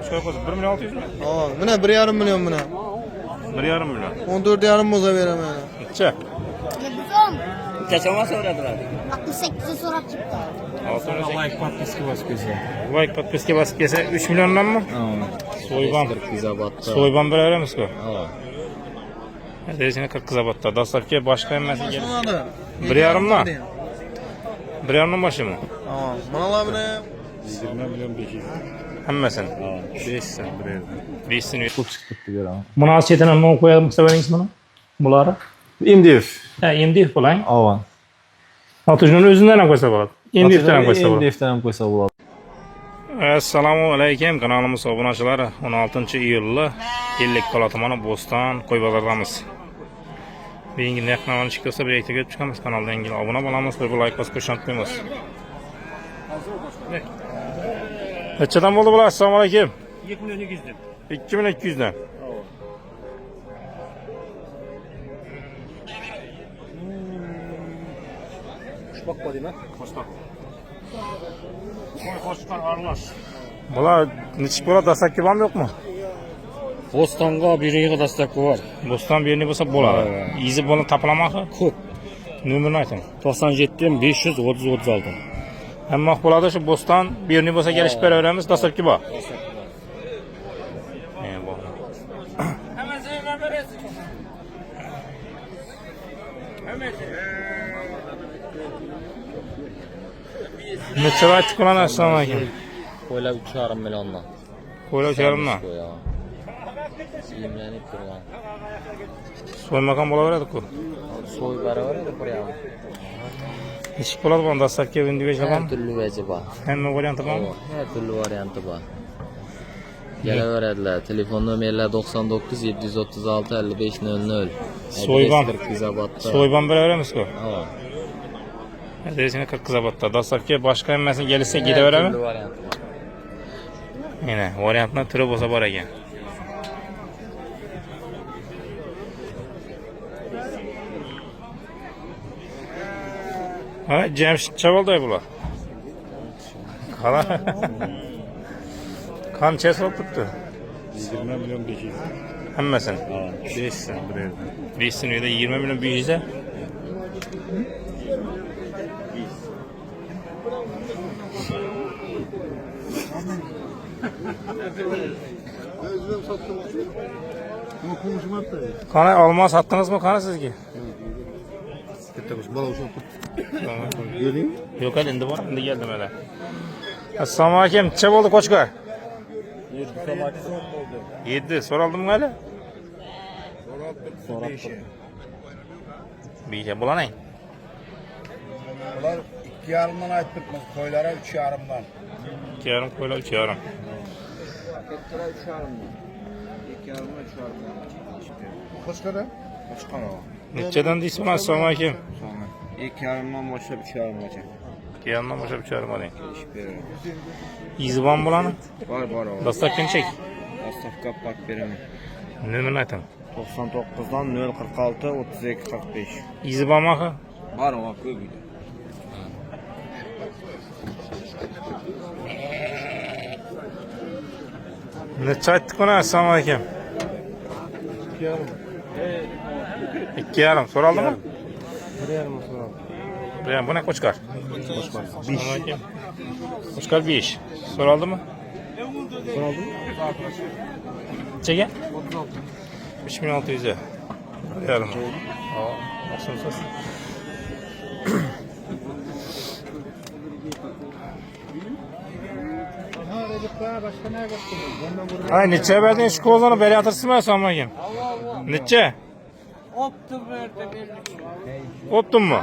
Şöyle koysun. 1 milyon 600 mü? Aa, buna 1,5 milyon buna. 1,5 milyon. 14,5 boza verem yani. Neçe? Televizyon. Kaçama so'radilar. 68'e so'rab chiqdi. Like подписки bosib kelsa. Like подписка basıp kese 3 milyondan mı? Soyban. 40 kizabatta. Soyban bir öyle misin? Ha. Derisine 40 kizabatta. Dastlapki başka emmesi gelir. So'radi. 1,5'dan. 1,5'dan başı mı? Aa, bunalar buna 20 milyon 500. Hemmesin. 5 sen buraya. 5'sini. Çok çıktı göre. Buna az çetene ne koyalım severiniz bunu? Bunları. İmdiv. Ha, imdih bulayın. Avan. Atıcının özünden ne koysa болады? İmdihten koysa болады. İmdivden koysa болады. Assalamu alaykum. Kanalımız obunaçıları 16 iyulda illik Polatımana Bostan koy bazardamız. Bir İngiliz yakınlarını çıkıyorsa bir ekte gelip çıkamız kanalda İngiliz. Abone olamaz ve bir like basıp koşantmayımız. Neçeden oldu bular? Assalamu alaykum. 2200'den. 2200'den. Bakma değil mi? Koştak. Koştak arlaş. Bular neçik bular dasak gibi yok mu? Bostanға biriga dastakı var. Bostan birini bulsa bular. İzi bunu tapılamakı. Ko'p. Nömrünü aytın. 97'den 530 36. Ama bulada şu bostan birini bulsa gelişip beraberimiz dasak gibi var. Hemen sevmem veresin. Hemen. Neçe var çıkılan assalamu alaykum. Koyla 3,5 milyondan. Koyla uçarım lan. Yemlenip durgan. Soymakan bulaverdik ku. Soy baravar edi buraya. Hiç bulad bu dasak gibi indi Her geçelim. türlü veci var. Hemen varyantı var mı? Her türlü variantı var. Geleverediler. Telefon nömerler 99 736 55 00. Soyban. Kizabatta. Soyban beraber misin ku? Ha. Derisine 40 kizabatta. Dasak gibi başka emmesin gelirse Her gideverer türlü mi? variantı var. Yine varyantına türü bolsa var ekan. Ha, Cemşit Çabalday bular. Kala. Kan çesip tuttu. 20 milyon 500. Hemmesin. 5 sen buraya. 5'sini de 20 milyon bir yüze. Kana alma sattınız mı kana sizgi? Yok hadi indi var, indi geldim hele. Assalamu alaykum, neçe oldu koçka? 7, soraldım mı hele? Bir şey bulanayım. Ular 2,5'dan ayttık biz koylara 3,5'dan. 2,5 koyla 3,5. Kettere 3,5'dan. 2,5'dan 3,5'dan. Koşkara? Koşkara. Neçeden deysin bana, assalamu alaykum. Sonra 2,5'dan başa 3,5'dan olacak. 2,5'dan başa 3,5 alayım. Veririm. İzi var mı bulanın? Var o. Dastak kim çek? Astafka bak veririm. Nömrünü aytın. 99'dan 046 32 45. İzi var mı? Var o köy bir. Neçe ayttık bana, assalamu alaykum. 2,5. Soraldı mı? 1,5 bu ne koçkar? Koçkar 5. Koçkar 5. Soraldı mı? Soraldı mı? Çeke? 3600'e. Yarım. Aa, nasıl söz? Ay neçe verdin şu kozunu beri atırsın mı sanmayayım? Neçe? Optum mu?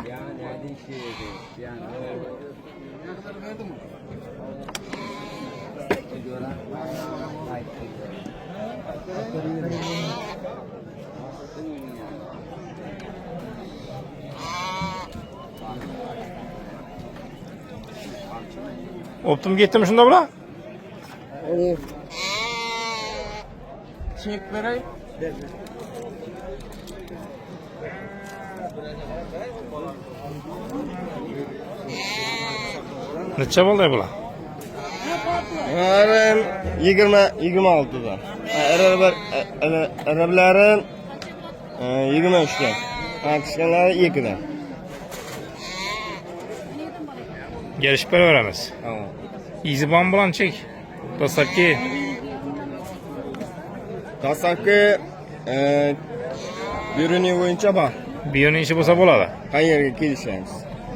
Optum gitti mi şunda bula? Çek vereyim. Neçe oldu bula? Bunların 26'dan. Arabaların 23'ten. Tartışkanları 2'den. Gelişip veremiz. Tamam. İzi bilan çek. Dastlabki Dastlabki birini bo'yicha bor. birini işi bo'lsa bo'ladi. Qayerga kelishamiz?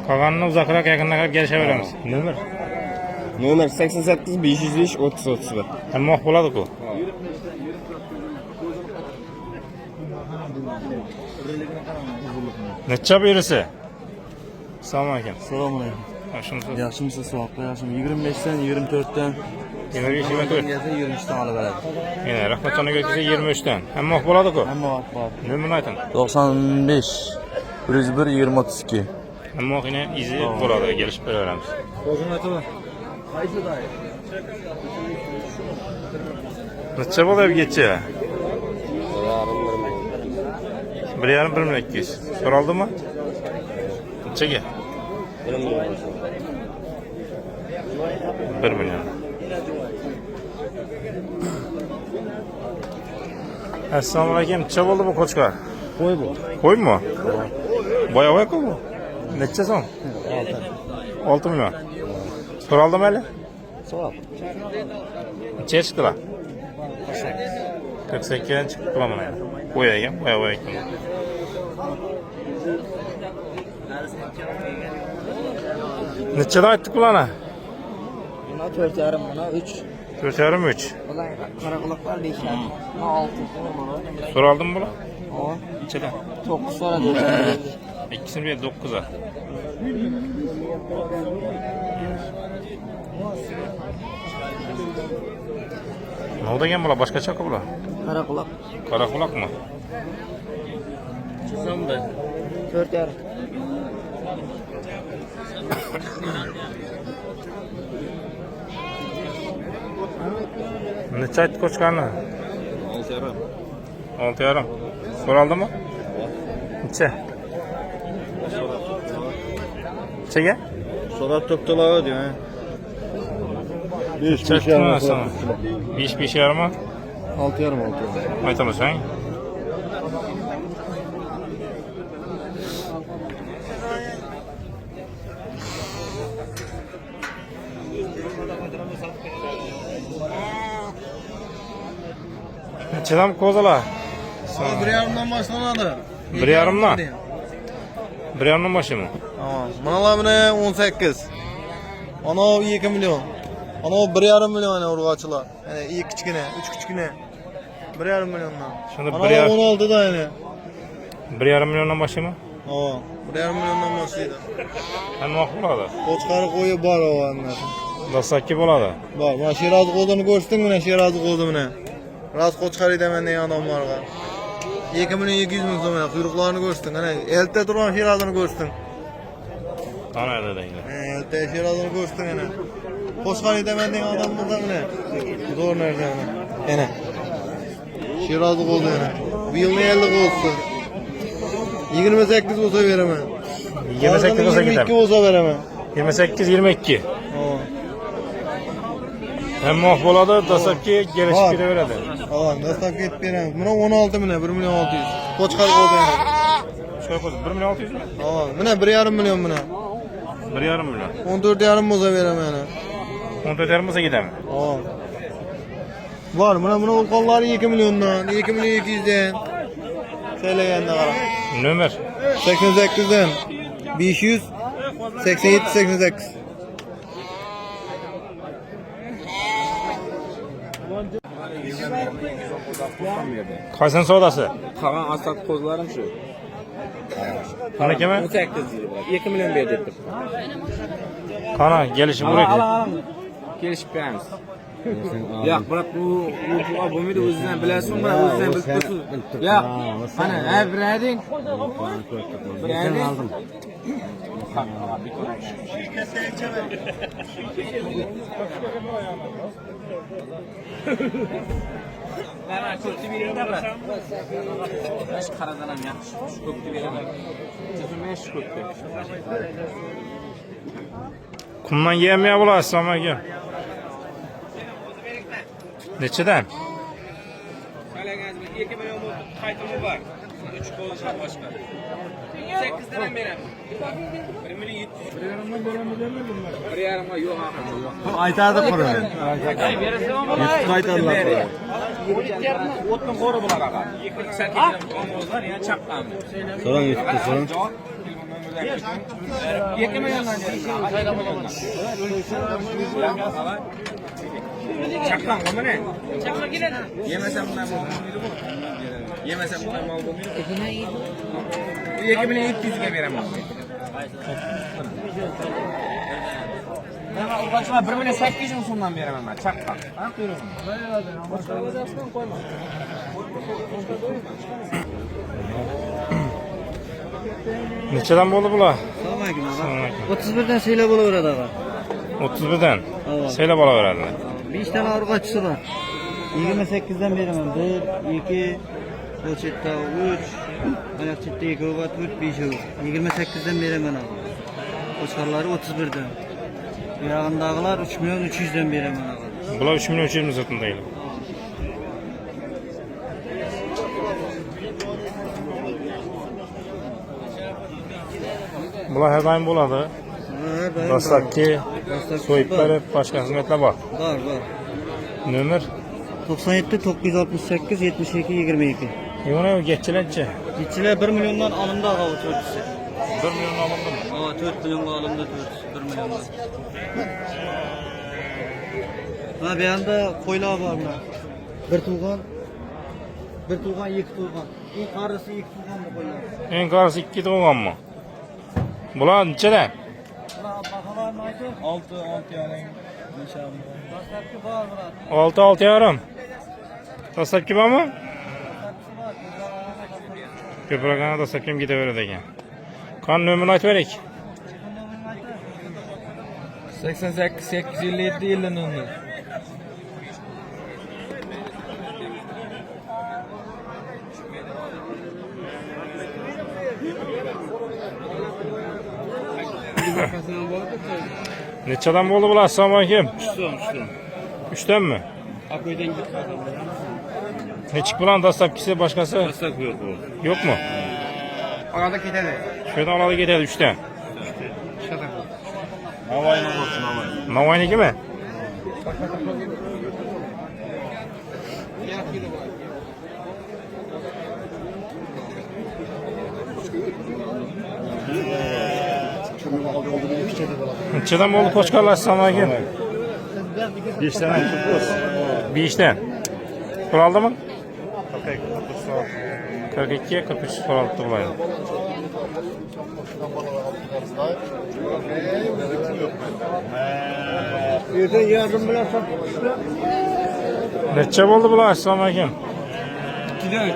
Qolganini uzoqroq yaqinga qarab kelishaveramiz. Nomer Nomer 88 505 30 31. hamma bo'ladi-ku. Necha birisi? Assalomu alaykum. Assalomu alaykum. Yaxshimisiz? Yaxshimisiz, savoqqa yaxshimi? 25dan 24dan 25 kelsa 23 dan olib beradi. Yana rahmatxonaga kelsa 23dan. Hamma bo'ladi-ku. Hamma vaqt bor. Nomerni ayting. 95 101 20 32. Hamma yine izi bo'ladi, kelishib beraveramiz. Qo'zini aytaman. Necha bo'ladi ketcha? 1,5 million 200. So'raldimi? Nechaga? 1 million. Assalomu alaykum. Necha bo'ldi bu qo'chqor? Qo'y bu. Qo'ymi? Boyavoy-ku bu. Necha so'm? 6 million. So'raldimi hali? So'rab. Necha chiqdilar? 48 dan chiqib qilaman endi. Qo'yagan, boyavoy ekan. Nechadan aytdik bularni? Buna 4,5, buna 3. 4,5 3. Bular qaraquloqlar 5. Buna 6. So'raldimi bular? O, Nechadan? 9 so'radi. İkisini bir 9'a. Ne oldu gen bula? Başka çakı bula? Qaraquloq Karakulak mı? 4,5. Neçe aytdı koçkanı? 6,5. Soraldı mı? Neçe? Neçege? So'rab topdilar diyor. 5 yarım sana. 5 yarım mı? 6,5 Aytamız sen. Neçeden kozala? 1,5dan başlanadi. 1,5'dan? 1,5'dan başı mı? Tamam. Manalar bune 18. Ana 2 milyon. Ana 1,5 milyon ana urg'ochilar. Yani 2 kichkina, 3 kichkina. 1,5 milyondan. Shunda Ana 1,5 16 da yani. 1,5 milyondan başı mı? Ha, 1,5 milyondan boshlaydi. Hamma bo'ladi. Qo'chqari qo'yi bor o'g'anlar. Dastlabki bo'ladi. Bor, mana Sheroz qo'zini ko'rsatdingmi? Sheroz qo'zi mana. Raz qo'chqari deman degan odamlarga. 2 milyon 200 ming so'm quyruqlarini ko'rsating. Ana elta turgan Sherozini ko'rsating. Ana deydi. Elta Sherozini ko'rsating ana. Qo'chqari deman degan odamlarda mana. Zo'r narsa mana. Ana. Sheroz qo'zi ana. Bu yilni 50 qo'zisi. 28 bo'lsa beraman. 28 bo'lsa 22 ketadi. bo'lsa beraman. 28 22. Ha. Hamma bo'ladi, dastlabki kelishib Bor. ketaveradi. Ha, dastlab ketib beramiz. Mana 16 million, 1 milyon 600. Qo'chqari qo'zi ana. Şöyle koy. 1 milyon 600 mi? Ha, mana 1,5 milyon mana. 1,5 milyon. 14,5 bo'lsa beraman ana. 14,5 bo'lsa ketadi. Ha. Bor, mana ulqonlari 2 milyondan, 2 milyon 200 dan. Söylaganda qara. Nomer 88 dan 500 87 88. Qaysin sodasi? Qolgan asad qo'zlarim shu. Qani kimi? 18 yil bor. 2 million ber debdi. Qani kelishib kerak. Kelishib beramiz. Yo'q, biroq bu bo'lmaydi, o'zingizdan bilasiz, mana o'zingizdan bilib tursiz. Yo'q, mana birading. Birading oldim. Mana ko'pni beraman. Mana qaradan ham yaxshi. Ko'pni beraman. 25 ko'pni. Kumdan yeyemeye bular. Assalomu alaykum. Neçeden? Kalangazda 2 milyon qaytimi var. 3 qo'lishlar boshqa. 8 dan beraman. 1 milyon 700. 1,5 yo'q haqida. Aytadi qora. Yetib aytadilar. O'tni qo'ri bular aqa. 2 qo'mozlar yana chaqqanmi. So'rang yetibdi, so'rang. 2 milyondan beraman. Chaqqan qo'mini. Chaqqan keladi. Yemasa bundan bo'lmaydi bu. Yemasa bundan mal bo'lmaydi. 2 milyon 700 ga beraman. Ben uğraşma 1 milyon 800 ming so'mdan beraman ben. Chaqqan. Ha, buyurun. Neçeden bo'ldi bular? Assalomu alaykum. Assalomu alaykum. 31 dan seyla bo'laveradi ağa. 31'den. Evet. Seyle olaveradilar. 5 tane urg'ochisi bor. 28 dan beraman. 1, 2, bu chetda 3, mana chetda 2 va 4, 5. 28 dan beraman ağa. Qo'chqorlari 31 dan. Bu yog'indagilar 3 milyon 300 dan beraman ağa. Bular 3 milyon 300 ming sotun deyil. Bular her daim bo'ladi. Dastlabki so'yib berib, boshqa xizmatlar bor. Var. Nomer 97 968 72 22. Yo'q, geççilerçi. Keçiler 1 milyondan alındı ağa o 4'üsü. 1 milyon alındı mı? Aa 4 milyonga alındı 4'üsü 1 milyondan. Ha bir anda koylar var mı? Bir tuğan, iki tuğan. En karısı iki tuğan mı koylar? En karısı 2 doğan mı? Bular neçeden? Bakalar mı acı? 6 yani. Dastlapki var Murat. 6 yarım. Dastlabki var mı? Köpragana dastlabkim gideveradi ekan. Kan nömrünü aytib berik. 88 857 yılın önü. Neçeden bo'ldi bular? Assalomu alaykum. 3'ten mi? Aköyden git. Neçik bulan dastlabkisi başkası? Dastlab yo'q bu. Yok mu? Arada gidelim. Şöyle alalı gidelim 3'ten. Navoiyni bo'lsin, Navoiy. Navoiyniki mi? Neçeden bo'ldi qo'chqorlar? Assalomu alaykum. 5'ten aytib qo'ysin. 5'ten. So'raldi mi? 42 43 so'raldi bulaydi. Yerden yardım bilen Neçe bo'ldi bular? Assalomu alaykum. 2'den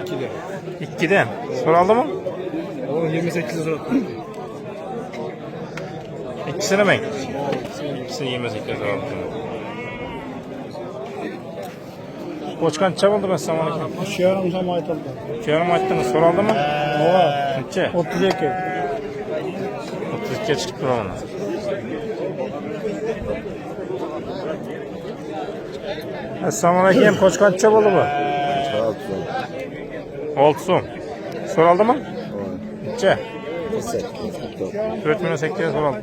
2'den. So'raldi mi? O 28 lira. İkisini mi? İkisini 28 so'raldi. Qo'chqor necha bo'ldi? Assalomu alaykum. 3,5 so'm aytildi. 2,5 aytdingiz. So'raldimi? Ova Necha? 32. 32 chiqib turaman. Assalomu alaykum. Qo'chqor necha bo'ldi bu? 6 so'm. So'raldimi? Necha? 4 milyon 800 so'raldi.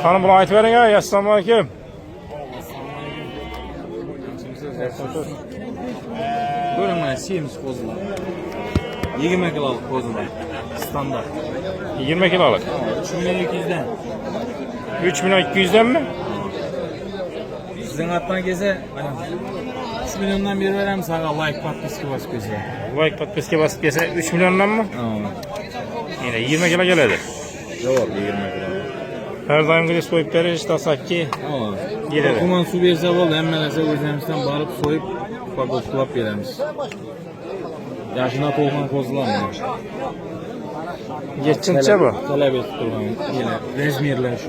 Qani buni aytib bering ya. Assalomu alaykum. Görün mana semiz qo'zilar. 20 kiloluk qo'zilar. Standart. 20 kiloluk. 3 milyon 200 dan. 3 milyon 200'den mi? Sizden attan geze mana 3 milyondan beri veremiz sana like подписка basıp geze. Like подписка basıp gelse 3 milyondan mı? Yine 20 kilo geledi. Yo'q, 20 kilo. Her daim gidip soyup beriş tasakki geledi. Kuman su berse bo'ldi, hamma narsa o'zimizdan borib so'yib pakotkilab beramiz. Yaşına to'lgan qo'zilarni. Geçince bu. Talep etib turgan yine razmerlar shu.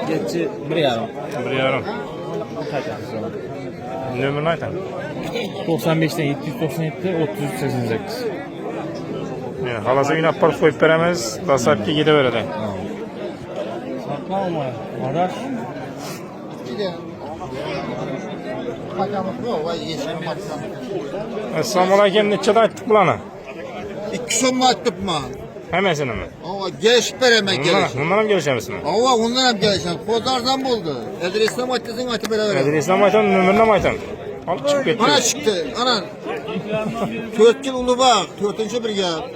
Geçi 1,5. 1,5. Nömrünü aytan. 95'ten 797 388. Yani halası yine aparıp koyup veremez. Dasarki gidiveredi. Saklanma. Araç. Assalomu alaykum. Nechada aytdik bularni? 2 so'm aytibmi? Hammasini mi? Ava gelişip veremem geliş. Bundan ham kelishamizmi? Ava ondan hem gelişen. Kozardan buldu. Adresini mi aytdın aytıp veremem. Adresini ham aytaman, nomerini ham aytaman. Olib chiqib ketdi. Bana çıktı. Ana. 4 yıl Ulubağ. 4. bir gap.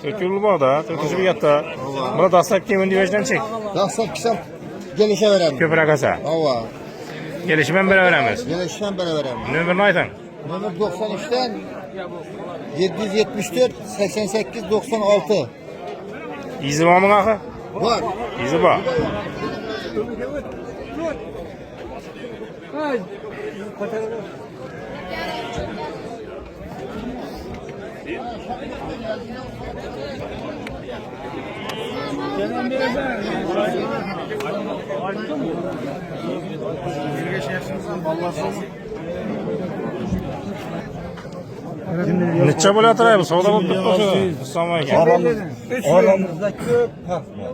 Sökülü bog'da, to'rtinchi bekatda. Bular dastlabki individualdan chek. Dastlap kisam gelişe veremem. Ko'proq asa. Ava. Kelishib ham beraveramiz. Gelişten veremem. Nomerini ayting. Numara 93'ten 774 88 96 Izi bormi axı? var. Izi bor. Necha bo'layotir bu savdo bo'lib turibdi. Assalomu alaykum. Aramızda köp fark var.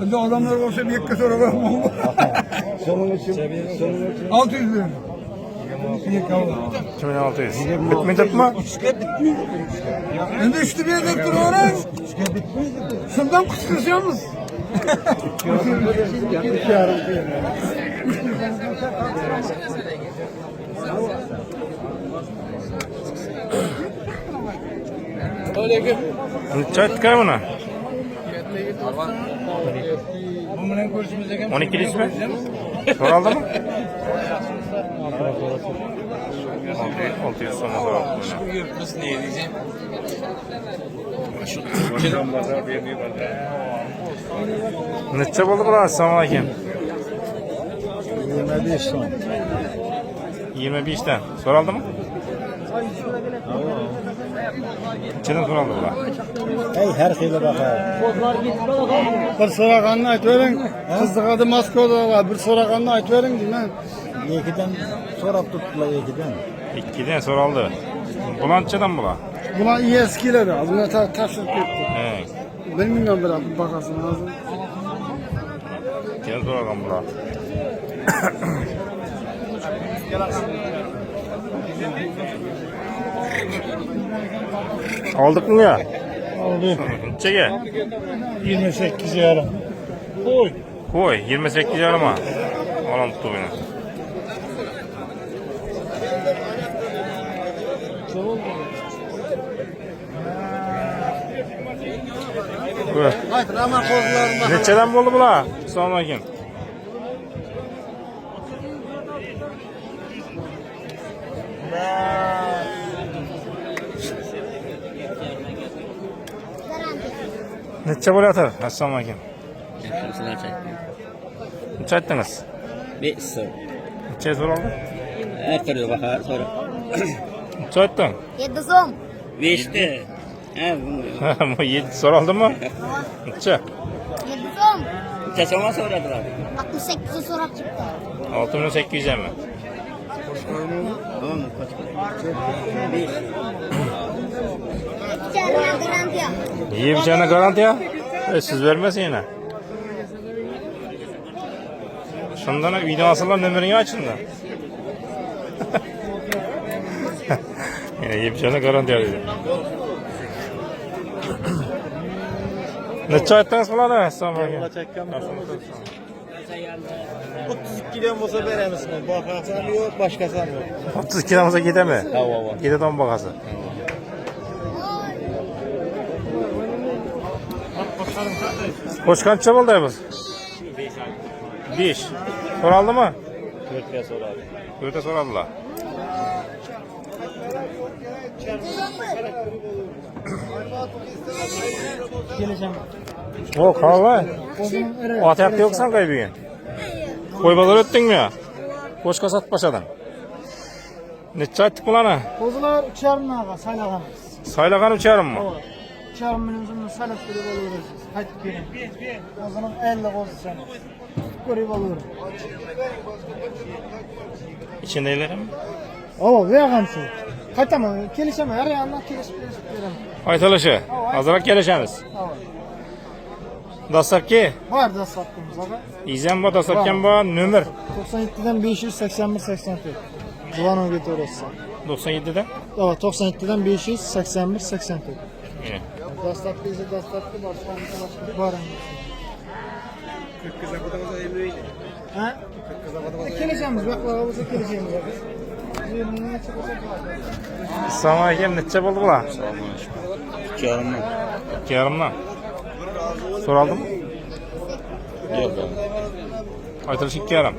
Önce adamlar olsa bir yakka sonra bakmam. Sonun için 600 lira. Bir kavga. 2600. Bitmeyecekmi? Önce üstü bir yedek duruyorlar. Şundan kıskıracağımız. Necha aytdik buni? 12 deysizmi? So'raldimi? 600 so'm so'raldi. Necha bo'ldi bular? Assalomu alaykum. 25 son. 25 dan. So'raldimi? Nechadan so'raldi bular? Ey her şeyle bakar. Bir sorakanını ayt verin. Kızdıkadı Moskova'da var. Bir sorakanını ayt verin değil mi? Yekiden sorap tuttular yekiden. 2dan so'raldi. Bular nechadan bular? Buna iyi eskileri. Buna taşıp gitti. He. Bilmiyorum bir bakarsın lazım. 2dan so'ralgan bular. Aldık mı ya? Aldı. Nechaga? 28 yarım. Oy. Qo'y, 28 yarıma. Olam tutib buni. Haydi Raman kozlarında. Nechadan bo'ldi bular? Assalomu alaykum. Necha bo'layotir? Assalomu alaykum. Necha aytdingiz? 5 so'm. Necha so'raldi? Her türlü bakar sonra. Necha aytding? 7 so'm. 5'te. Ha bunu. Bu 7 so'raldimi? Necha? 7 so'm. Necha so'ma so'radılar. 68'e so'rab chiqdi. 6800 mi? Tamam mı? Jarına garantiya. İyi bir tane garantiya. Siz vermesin yine. Şundan video asırlar nömerini açın da. Yine iyi bir tane garantiya dedi. Neçe ayttınız bularni? Assalomu alaykum. 32'den olsa veremezsin. Bakarsan yok, başkası yok. 32 olsa gidemi? Gidedan bakası. Koç kança buldu bu? 5. Soraldı mı? 4'e soraldı. 4'e soraldılar. O kahve. O ayakta yoksan kaybıyın. Koybalar öttün mü ya? Koşka sat başadan. Neçe ayttık bularni? Kozular uçarım ağa, saylagan. Saylagan uçarım mı? Uçarım benim zaman salak gibi oluyoruz. Haydi gelin. O zaman 50 kozu sen. Görüp alıyorum. İçindeylerim. Oo, vegan şu. Qaytaman, kelishaman, har yandan kelishib beraman. Aytalışı. Azırak gelişeniz. Dastlabki. Var da sattığımız aga. İzen bu dastlabken bu nömür. 97'den 581 84. Duvan'a götürürüz. 97'de. Evet, 97'den 581 84. İyi. Dastlaplı ise dastlaplı başka var. Ha? Keleceğimiz, baklavamıza keleceğimiz. Assalamu alaikum. Neçe buldu bular? Yarımdan. 2,5'dan. Soraldım mı? Yok. Aytılışı 2,5.